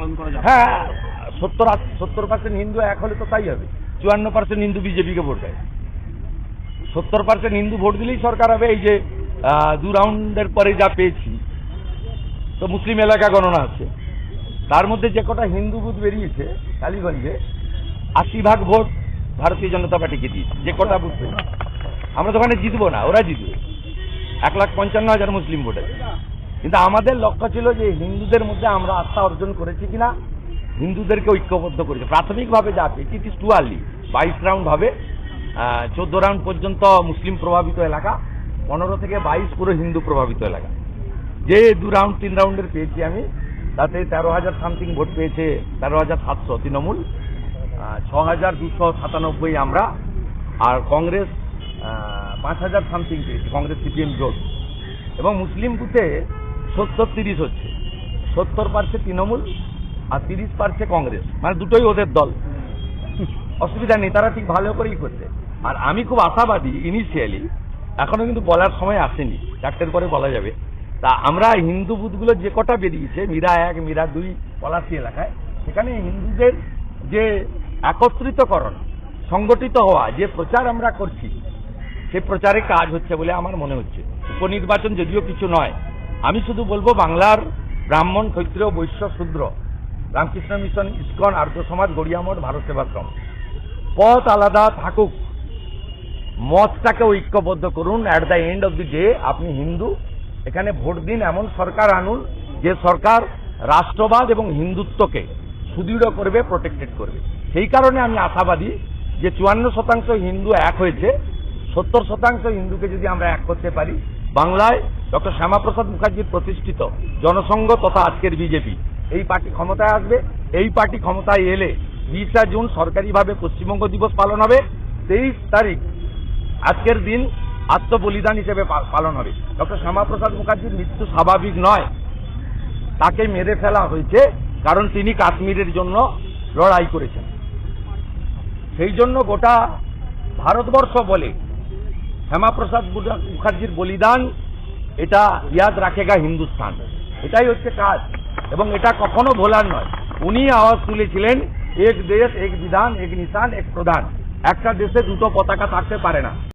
পালন করা যাবে? হ্যাঁ, 70% হিন্দু এক হলে তো তাই হবে। 54% হিন্দু বিজেপিকে ভোট দেয়। 70% হিন্দু ভোট দিলেই সরকার হবে। এই যে 2 রাউন্ডের পরে যা পেয়েছি, তো মুসলিম এলাকা গণনা আছে, তার মধ্যে যে কটা হিন্দু বুথ বেরিয়েছে কালীগঞ্জে, 80% ভোট ভারতীয় জনতা পার্টিকে দিয়েছে। যে কটা বুথ বেরিয়েছে, আমরা তো ওখানে জিতবো না, ওরা জিতবে। 1,55,000 মুসলিম ভোট আছে। কিন্তু আমাদের লক্ষ্য ছিল যে হিন্দুদের মধ্যে আমরা আস্থা অর্জন করেছি কিনা, হিন্দুদেরকে ঐক্যবদ্ধ করেছে। প্রাথমিকভাবে যা পেয়েছি, it is too early. 22 round হবে, 14 রাউন্ড পর্যন্ত মুসলিম প্রভাবিত এলাকা, 15 থেকে 22 পুরো হিন্দু প্রভাবিত এলাকা। যে 2 রাউন্ড 3 রাউন্ডের পেয়েছি আমি, তাতে 13,000 সামথিং ভোট পেয়েছে, 13,700 তৃণমূল, 6,297 আমরা, আর কংগ্রেস 5,000 সামথিং পেয়েছি, কংগ্রেস সিপিএম জোট। এবং মুসলিম বুথে 70-30 হচ্ছে, 70% তৃণমূল আর 30% কংগ্রেস, মানে দুটোই ওদের দল। অসুবিধা নেই, তারা ঠিক ভালো করেই করছে। আর আমি খুব আশাবাদী ইনিশিয়ালি, এখনো কিন্তু বলার সময় আসেনি, 4টের পরে বলা যাবে। তা আমরা হিন্দু বুথগুলো যে কটা বেরিয়েছে, মীরা 1, মীরা 2, পলাশী এলাকায়, সেখানে হিন্দুদের যে একত্রিতকরণ, সংগঠিত হওয়া, যে প্রচার আমরা করছি, সে প্রচারে কাজ হচ্ছে বলে আমার মনে হচ্ছে। উপনির্বাচন যদিও কিছু নয়, আমি শুধু বলবো বাংলার ব্রাহ্মণ, ক্ষত্রিয়, বৈশ্য, শূদ্র, রামকৃষ্ণ মিশন, ইসকন, আর্য সমাজ, গড়িয়া মঠ, ভারত সেবাশ্রম, পথ আলাদা থাকুক, মতটাকে ঐক্যবদ্ধ করুন। At the end of the day আপনি হিন্দু, এখানে ভোট দিন, এমন সরকার আনুন যে সরকার রাষ্ট্রবাদ এবং হিন্দুত্বকে সুদৃঢ় করবে, প্রোটেক্টেড করবে। সেই কারণে আমি আশাবাদী যে 54% হিন্দু এক হয়েছে, 70% হিন্দুকে যদি আমরা এক করতে পারি, বাংলায় ডক্টর শ্যামাপ্রসাদ মুখার্জির প্রতিষ্ঠিত জনসংঘ তথা আজকের বিজেপি, এই পার্টি ক্ষমতায় আসবে। এই পার্টি ক্ষমতায় এলে 20 জুন সরকারিভাবে পশ্চিমবঙ্গ দিবস পালন হবে। 23 তারিখ আজকের দিন আত্মবলিদান হিসেবে পালন হবে। ডক্টর শ্যামাপ্রসাদ মুখার্জির মৃত্যু স্বাভাবিক নয়, তাকে মেরে ফেলা হয়েছে কারণ তিনি কাশ্মীরের জন্য লড়াই করেছেন। সেই জন্য গোটা ভারতবর্ষ বলে শ্যামাপ্রসাদ মুখার্জির বলিদান, এটা ইয়াদ রাখেগা হিন্দুস্তান। এটাই হচ্ছে কাজ, এবং এটা কখনো ভোলার নয়। উনি আওয়াজ তুলেছিলেন, এক দেশ, এক বিধান, এক নিশান, এক প্রধান। একটা দেশে দুটো পতাকা থাকতে পারে না।